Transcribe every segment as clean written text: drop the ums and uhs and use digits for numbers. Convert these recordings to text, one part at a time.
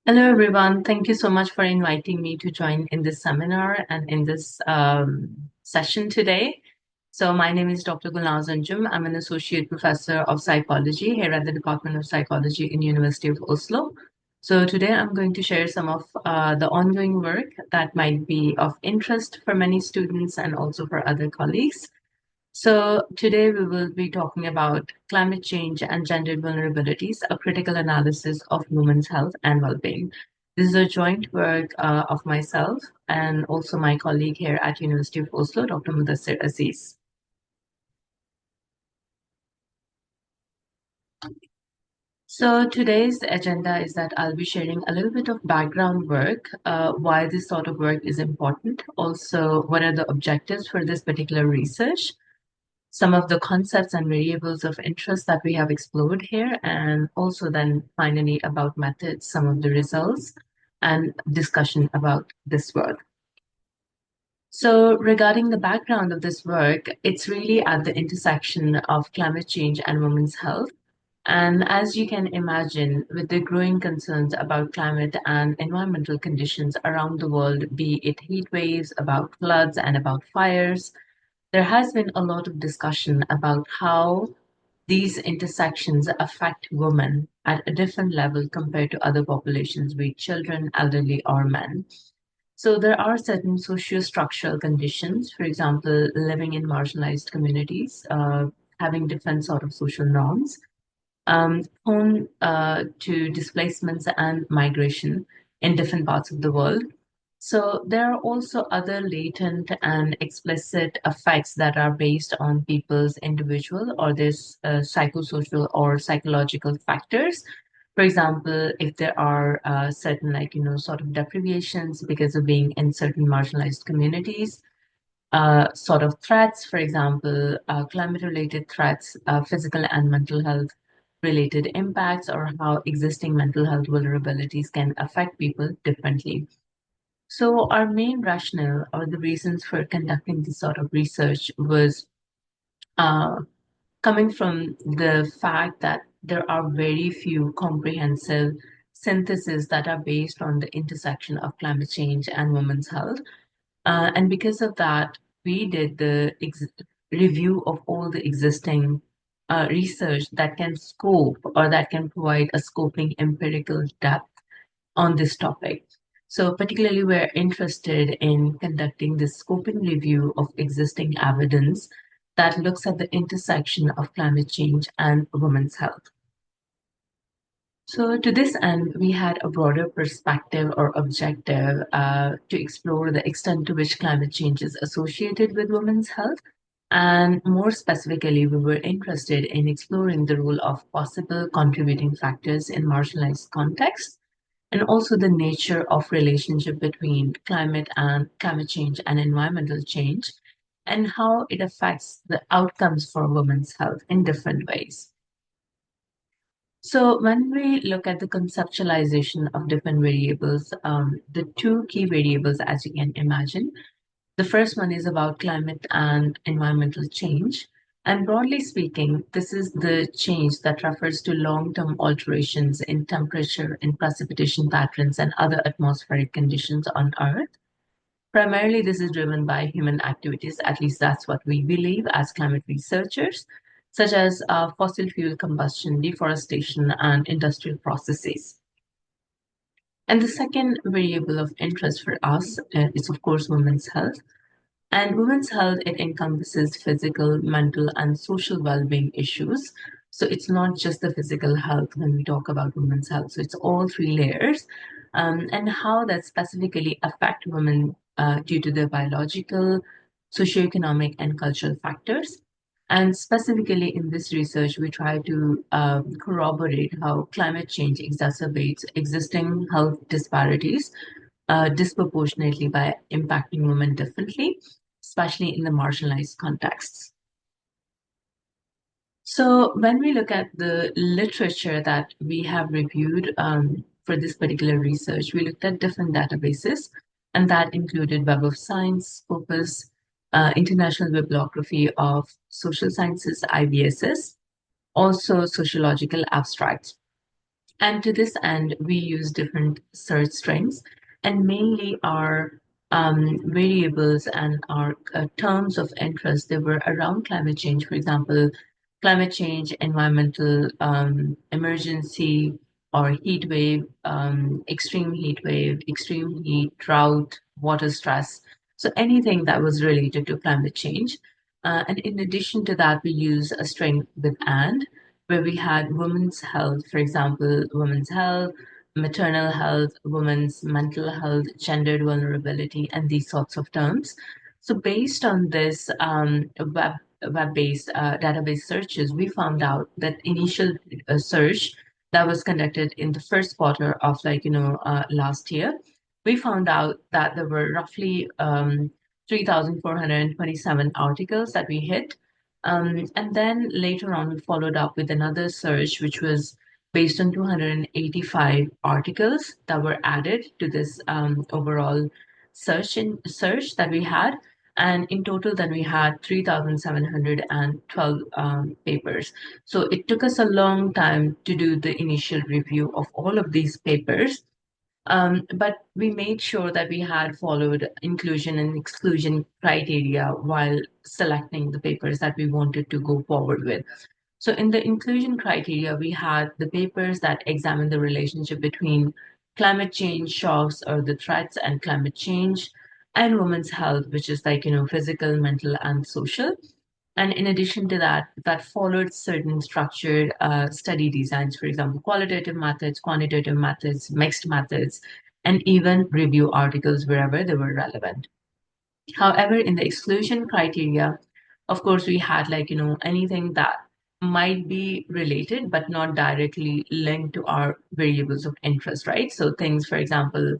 Hello, everyone. Thank you so much for inviting me to join in this seminar and in this session today. So my name is Dr. Gulnaz Anjum. I'm an associate professor of psychology here at the Department of Psychology in University of Oslo. So today I'm going to share some of the ongoing work that might be of interest for many students and also for other colleagues. So today we will be talking about climate change and gendered vulnerabilities, a critical analysis of women's health and well-being. This is a joint work of myself and also my colleague here at University of Oslo, Dr. Mudassar Aziz. So today's agenda is that I'll be sharing a little bit of background work, why this sort of work is important, also what are the objectives for this particular research, some of the concepts and variables of interest that we have explored here, and also then finally about methods, some of the results, and discussion about this work. So regarding the background of this work, it's really at the intersection of climate change and women's health. And as you can imagine, with the growing concerns about climate and environmental conditions around the world, be it heat waves, about floods, and about fires, there has been a lot of discussion about how these intersections affect women at a different level compared to other populations, be it children, elderly, or men. So there are certain socio-structural conditions, for example, living in marginalized communities, having different sort of social norms, prone to displacements and migration in different parts of the world. So there are also other latent and explicit effects that are based on people's individual or this psychosocial or psychological factors. For example, if there are certain sort of deprivations because of being in certain marginalized communities, sort of threats, for example, climate-related threats, physical and mental health related impacts, or how existing mental health vulnerabilities can affect people differently. So our main rationale or the reasons for conducting this sort of research was uh, coming from the fact that there are very few comprehensive syntheses that are based on the intersection of climate change and women's health. And because of that, we did the review of all the existing research that can scope or that can provide a scoping empirical depth on this topic. So particularly we're interested in conducting this scoping review of existing evidence that looks at the intersection of climate change and women's health. So to this end, we had a broader perspective or objective to explore the extent to which climate change is associated with women's health. And more specifically, we were interested in exploring the role of possible contributing factors in marginalized contexts and also the nature of relationship between climate change and environmental change and how it affects the outcomes for women's health in different ways. So when we look at the conceptualization of different variables, the two key variables, as you can imagine, the first one is about climate and environmental change. And broadly speaking, this is the change that refers to long-term alterations in temperature, in precipitation patterns, and other atmospheric conditions on Earth. Primarily, this is driven by human activities, at least that's what we believe as climate researchers, such as fossil fuel combustion, deforestation, and industrial processes. And the second variable of interest for us is, of course, women's health. And women's health, it encompasses physical, mental, and social well-being issues. So it's not just the physical health when we talk about women's health. So it's all three layers, and how that specifically affect women due to their biological, socioeconomic, and cultural factors. And specifically in this research, we try to corroborate how climate change exacerbates existing health disparities disproportionately by impacting women differently, especially in the marginalized contexts. So when we look at the literature that we have reviewed for this particular research, we looked at different databases, and that included Web of Science, Scopus, International Bibliography of Social Sciences, IBSS, also sociological abstracts. And to this end, we use different search strings, and mainly our variables and our terms of interest, they were around climate change. For example, climate change, environmental emergency, or heat wave, extreme heat, drought, water stress. So anything that was related to climate change. And in addition to that, we use a string with and, where we had women's health, for example, women's health, maternal health, women's mental health, gendered vulnerability, and these sorts of terms. So, based on this web-based database searches, we found out that initial search that was conducted in the first quarter of last year, we found out that there were roughly 3,427 articles that we hit, and then later on, we followed up with another search, which was based on 285 articles that were added to this overall search that we had. And in total, then we had 3,712 papers. So it took us a long time to do the initial review of all of these papers. But we made sure that we had followed inclusion and exclusion criteria while selecting the papers that we wanted to go forward with. So, in the inclusion criteria, we had the papers that examine the relationship between climate change shocks or the threats and climate change and women's health, which is physical, mental, and social. And in addition to that, that followed certain structured study designs, for example, qualitative methods, quantitative methods, mixed methods, and even review articles wherever they were relevant. However, in the exclusion criteria, of course, we had anything that might be related but not directly linked to our variables of interest, right? So things, for example,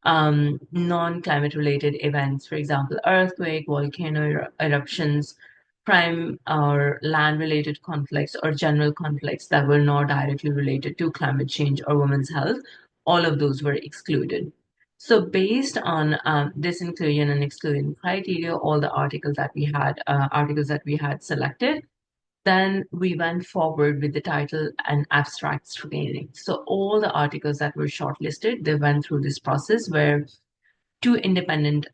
non-climate related events, for example, earthquake, volcano eruptions, crime or land related conflicts, or general conflicts that were not directly related to climate change or women's health, all of those were excluded. So based on this inclusion and exclusion criteria, all the articles that we had selected, then we went forward with the title and abstract screening. So all the articles that were shortlisted, they went through this process where two independent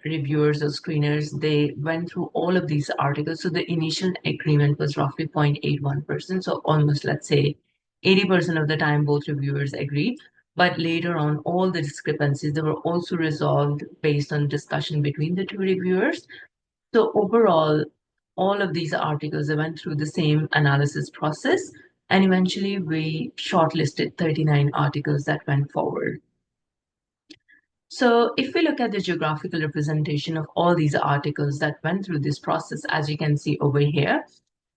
reviewers or screeners, they went through all of these articles. So the initial agreement was roughly 0.81%. So almost, let's say, 80% of the time, both reviewers agreed. But later on, all the discrepancies, they were also resolved based on discussion between the two reviewers. So overall, all of these articles, they went through the same analysis process. And eventually, we shortlisted 39 articles that went forward. So if we look at the geographical representation of all these articles that went through this process, as you can see over here,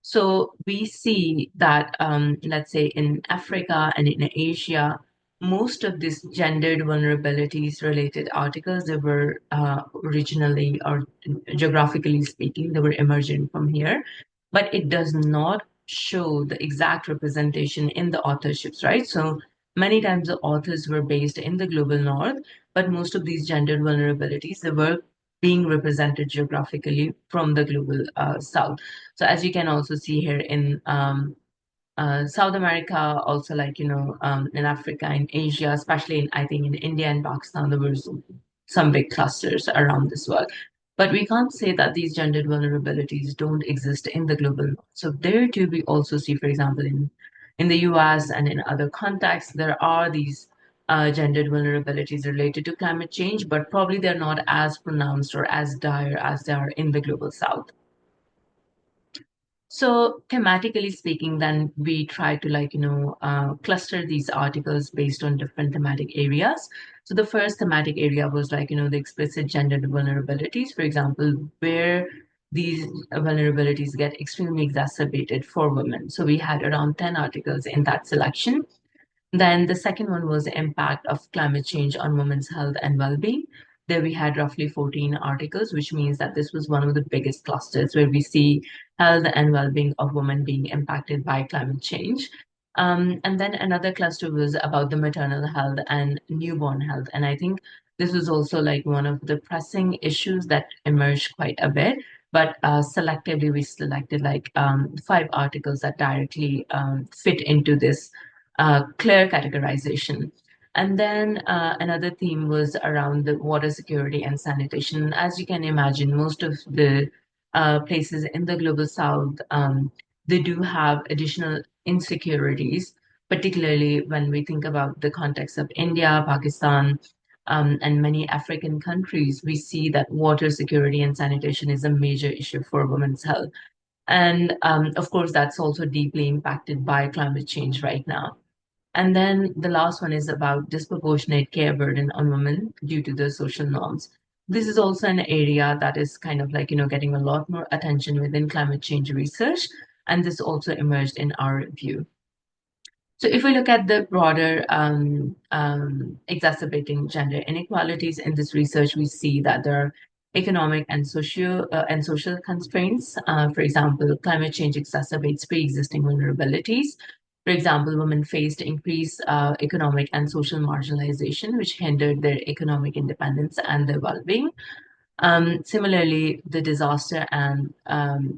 so we see that, let's say in Africa and in Asia, most of these gendered vulnerabilities related articles, they were originally or geographically speaking, they were emerging from here, but it does not show the exact representation in the authorships, right? So many times the authors were based in the global north, but most of these gendered vulnerabilities, they were being represented geographically from the global south. So as you can also see here in South America, also in Africa, in Asia, especially in I think in India and Pakistan, there were some big clusters around this world. But we can't say that these gendered vulnerabilities don't exist in the global north. So there too, we also see, for example, in the US and in other contexts, there are these gendered vulnerabilities related to climate change, but probably they're not as pronounced or as dire as they are in the global south. So thematically speaking, then we try to cluster these articles based on different thematic areas. So the first thematic area was the explicit gendered vulnerabilities, for example, where these vulnerabilities get extremely exacerbated for women. So we had around 10 articles in that selection. Then the second one was the impact of climate change on women's health and well-being. There we had roughly 14 articles, which means that this was one of the biggest clusters where we see health and well-being of women being impacted by climate change. And then another cluster was about the maternal health and newborn health. And I think this was also one of the pressing issues that emerged quite a bit. But selectively, we selected five articles that directly fit into this clear categorization. And then another theme was around the water security and sanitation. As you can imagine, most of the places in the global south, they do have additional insecurities, particularly when we think about the context of India, Pakistan, and many African countries. We see that water security and sanitation is a major issue for women's health. And of course, that's also deeply impacted by climate change right now. And then the last one is about disproportionate care burden on women due to the social norms. This is also an area that is kind of like, getting a lot more attention within climate change research. And this also emerged in our review. So if we look at the broader exacerbating gender inequalities in this research, we see that there are economic and social constraints. For example, climate change exacerbates pre-existing vulnerabilities. For example, women faced increased economic and social marginalization, which hindered their economic independence and their well-being. Similarly, the disaster and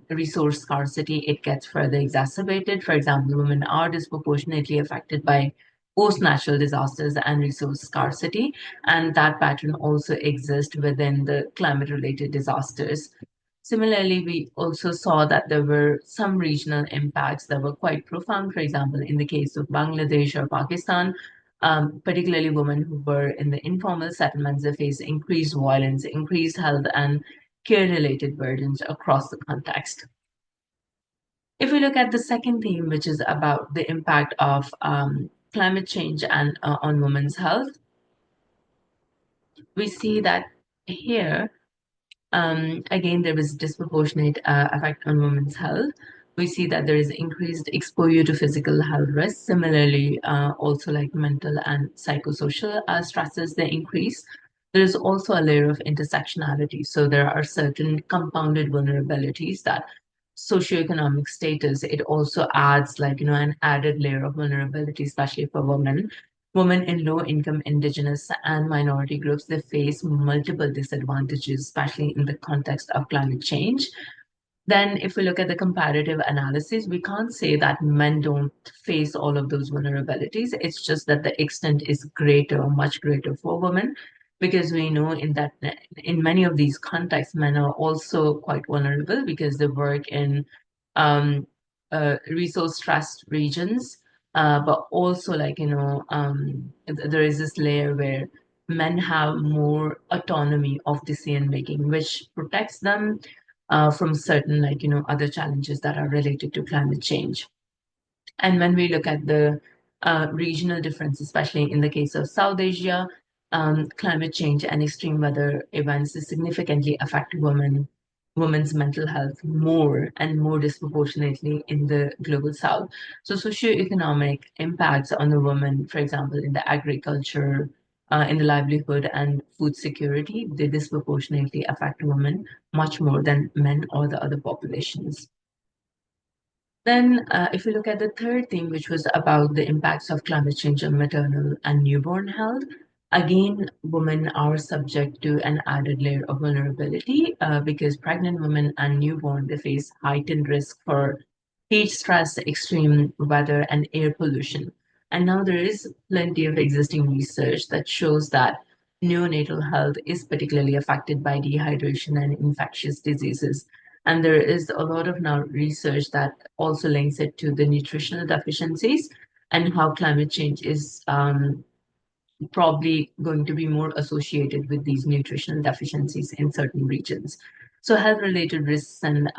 resource scarcity, it gets further exacerbated. For example, women are disproportionately affected by post-natural disasters and resource scarcity, and that pattern also exists within the climate-related disasters. Similarly, we also saw that there were some regional impacts that were quite profound. For example, in the case of Bangladesh or Pakistan, particularly women who were in the informal settlements, they face increased violence, increased health and care-related burdens across the context. If we look at the second theme, which is about the impact of climate change and on women's health, we see that here again, there is disproportionate effect on women's health. We see that there is increased exposure to physical health risks. Similarly, also like mental and psychosocial stresses, they increase. There is also a layer of intersectionality. So there are certain compounded vulnerabilities that socioeconomic status, it also adds like, an added layer of vulnerability, especially for women. Women in low income, indigenous, and minority groups, they face multiple disadvantages, especially in the context of climate change. Then, if we look at the comparative analysis, we can't say that men don't face all of those vulnerabilities. It's just that the extent is greater, much greater for women, because we know in many of these contexts, men are also quite vulnerable because they work in um, resource-stressed regions. But also, like there is this layer where men have more autonomy of decision making, which protects them from certain other challenges that are related to climate change. And when we look at the regional difference, especially in the case of South Asia, climate change and extreme weather events significantly affect women's mental health more and more disproportionately in the global south. So socioeconomic impacts on the woman, for example, in the agriculture, in the livelihood and food security, they disproportionately affect women much more than men or the other populations. Then, if we look at the third theme, which was about the impacts of climate change on maternal and newborn health, again, women are subject to an added layer of vulnerability because pregnant women and newborn, they face heightened risk for heat stress, extreme weather, and air pollution. And now there is plenty of existing research that shows that neonatal health is particularly affected by dehydration and infectious diseases. And there is a lot of now research that also links it to the nutritional deficiencies and how climate change is probably going to be more associated with these nutritional deficiencies in certain regions. So health-related risks and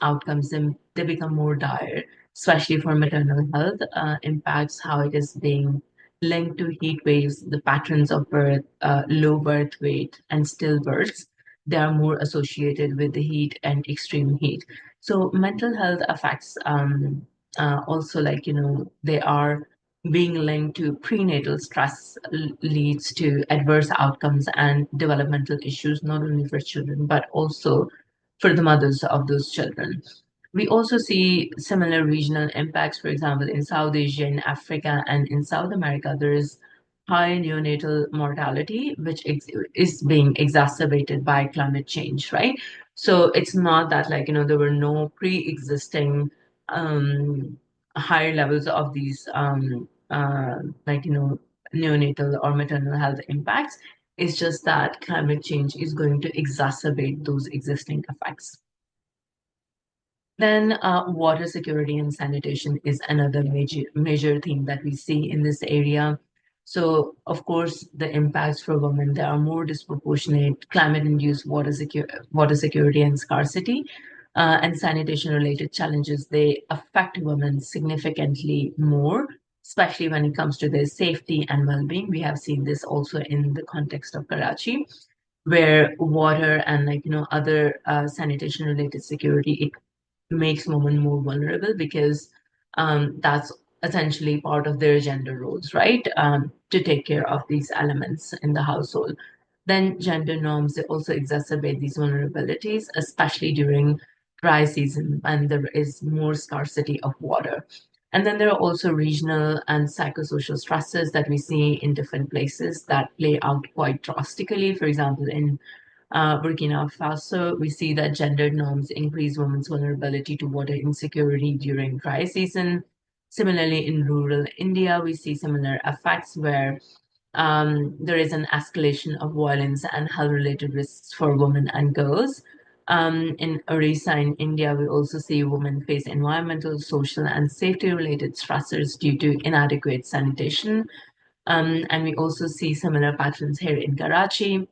outcomes, they become more dire, especially for maternal health, impacts how it is being linked to heat waves, the patterns of birth, low birth weight, and stillbirths. They are more associated with the heat and extreme heat. So mental health affects also they are being linked to prenatal stress leads to adverse outcomes and developmental issues, not only for children, but also for the mothers of those children. We also see similar regional impacts, for example, in South Asia, in Africa, and in South America, there is high neonatal mortality, which is being exacerbated by climate change, right? So it's not that there were no pre-existing higher levels of these like, neonatal or maternal health impacts. It's just that climate change is going to exacerbate those existing effects. Then water security and sanitation is another major theme that we see in this area. So, of course, the impacts for women, there are more disproportionate climate-induced water security and scarcity, and sanitation-related challenges. They affect women significantly more, especially when it comes to their safety and well-being. We have seen this also in the context of Karachi, where water and other sanitation related security makes women more vulnerable because that's essentially part of their gender roles, right? To take care of these elements in the household. Then gender norms, they also exacerbate these vulnerabilities, especially during dry season when there is more scarcity of water. And then there are also regional and psychosocial stresses that we see in different places that play out quite drastically. For example, in Burkina Faso, we see that gender norms increase women's vulnerability to water insecurity during dry season. Similarly, in rural India, we see similar effects where there is an escalation of violence and health-related risks for women and girls. In Orissa, in India, we also see women face environmental, social, and safety-related stressors due to inadequate sanitation. And we also see similar patterns here in Karachi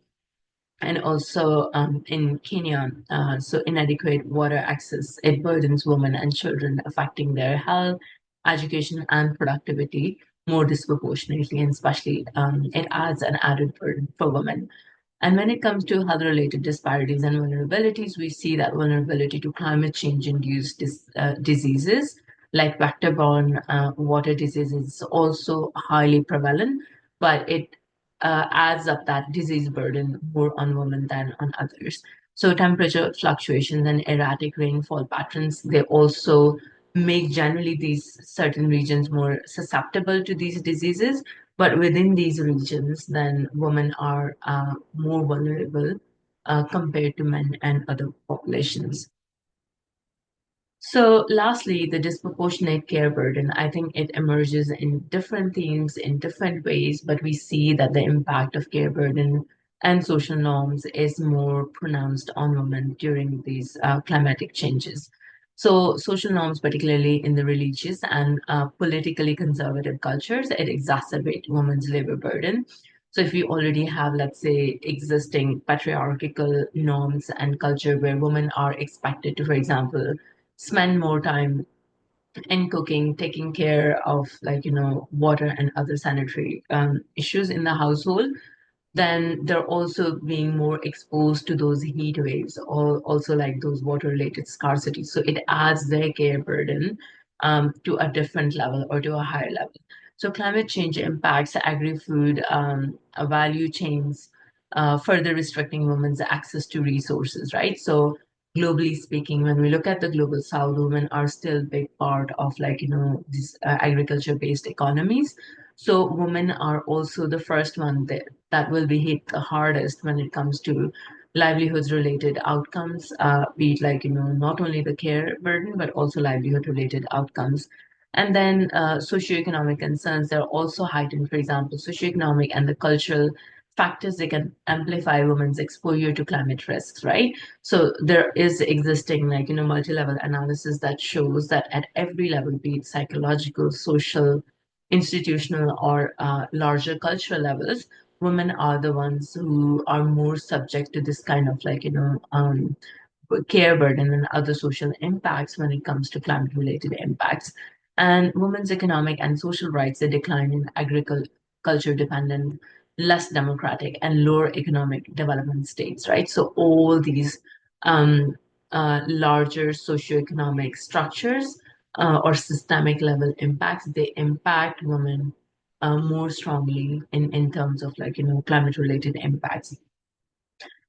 and also in Kenya. So inadequate water access, it burdens women and children, affecting their health, education, and productivity more disproportionately, and especially it adds an added burden for women. And when it comes to health related disparities and vulnerabilities, we see that vulnerability to climate change induced diseases like vector borne water diseases is also highly prevalent, but it adds up that disease burden more on women than on others. So, temperature fluctuations and erratic rainfall patterns, they also make generally these certain regions more susceptible to these diseases, but within these regions, then women are more vulnerable compared to men and other populations. So, lastly, the disproportionate care burden. I think it emerges in different themes in different ways, but we see that the impact of care burden and social norms is more pronounced on women during these climatic changes. So, social norms, particularly in the religious and politically conservative cultures, it exacerbate women's labor burden. So, if we already have, let's say, existing patriarchal norms and culture where women are expected to, for example, spend more time in cooking, taking care of water and other sanitary issues in the household, then they're also being more exposed to those heat waves or also like those water related scarcity. So it adds their care burden to a different level or to a higher level. So climate change impacts agri-food value chains, further restricting women's access to resources, right? So globally speaking, when we look at the global south, women are still a big part of these agriculture-based economies. So women are also the first one that will be hit the hardest when it comes to livelihoods related outcomes, be it not only the care burden but also livelihood related outcomes. And then socioeconomic concerns, they're also heightened. For example, socioeconomic and the cultural factors, they can amplify women's exposure to climate risks, right? So there is existing multi-level analysis that shows that at every level, be it psychological, social, institutional, or larger cultural levels, women are the ones who are more subject to this kind of care burden and other social impacts when it comes to climate related impacts. And women's economic and social rights, they decline in agriculture dependent, less democratic, and lower economic development states, right? So all these um, larger socioeconomic structures or systemic level impacts, they impact women more strongly in terms of climate related impacts.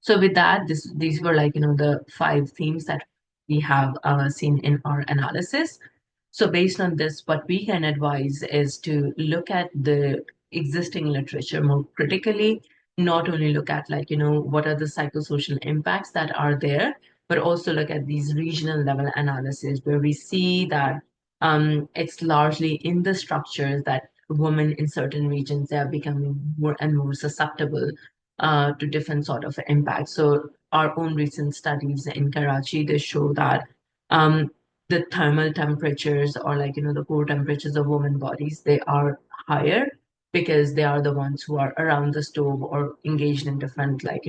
So with that, these were the five themes that we have seen in our analysis. So based on this, what we can advise is to look at the existing literature more critically, not only look at what are the psychosocial impacts that are there, but also look at these regional level analysis where we see that it's largely in the structures that women in certain regions, they are becoming more and more susceptible to different sort of impacts. So our own recent studies in Karachi, they show that um, the thermal temperatures, or like, the core temperatures of women bodies, they are higher because they are the ones who are around the stove or engaged in different, like,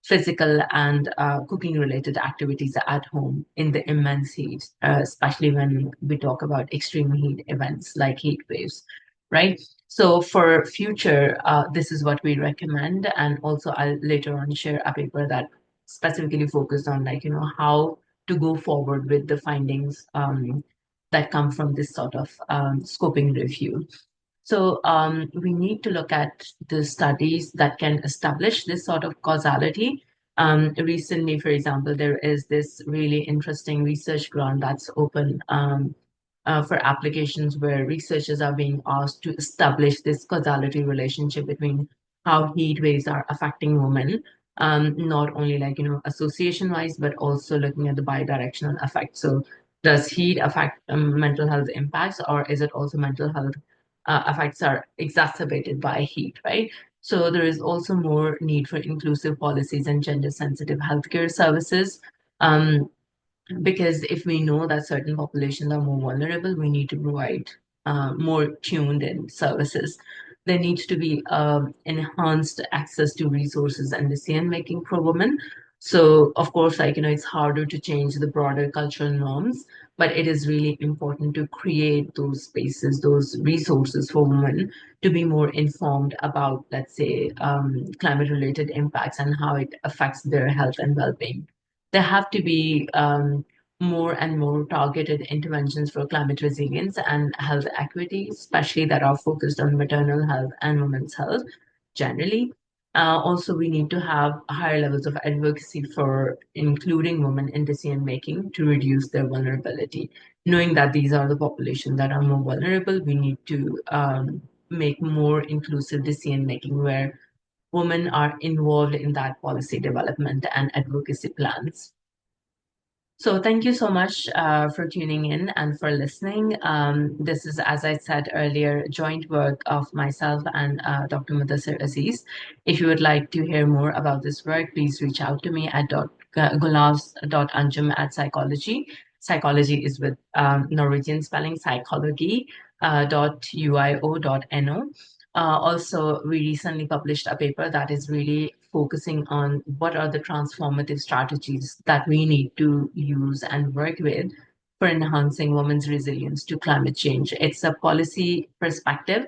physical and cooking related activities at home in the immense heat, especially when we talk about extreme heat events like heat waves, right? So for future, this is what we recommend. And also I'll later on share a paper that specifically focused on, like, how to go forward with the findings that come from this sort of scoping review. So we need to look at the studies that can establish this sort of causality. Recently, for example, there is this really interesting research grant that's open for applications where researchers are being asked to establish this causality relationship between how heat waves are affecting women, not only, like, association wise, but also looking at the bidirectional effect. So does heat affect mental health impacts, or is it also mental health effects are exacerbated by heat, right? So there is also more need for inclusive policies and gender sensitive healthcare services. Um, because if we know that certain populations are more vulnerable, we need to provide more tuned in services. There needs to be enhanced access to resources and decision making for women. So, of course, like, it's harder to change the broader cultural norms, but it is really important to create those spaces, those resources for women to be more informed about, let's say, climate related impacts and how it affects their health and well being. There have to be more and more targeted interventions for climate resilience and health equity, especially that are focused on maternal health and women's health generally. Also, we need to have higher levels of advocacy for including women in decision making to reduce their vulnerability. Knowing that these are the populations that are more vulnerable, we need to make more inclusive decision making where women are involved in that policy development and advocacy plans. So thank you so much for tuning in and for listening. This is, as I said earlier, joint work of myself and Dr. Mudassar Aziz. If you would like to hear more about this work, please reach out to me at Gulnaz at psychology. Psychology is with Norwegian spelling, psychology .uio.no. Also, we recently published a paper that is really focusing on what are the transformative strategies that we need to use and work with for enhancing women's resilience to climate change. It's a policy perspective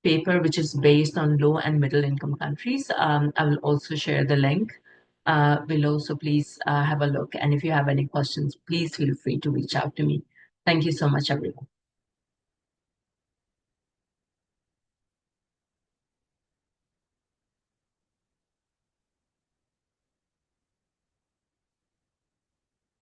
paper which is based on low and middle income countries. I will also share the link below, so please have a look. And if you have any questions, please feel free to reach out to me. Thank you so much, everyone.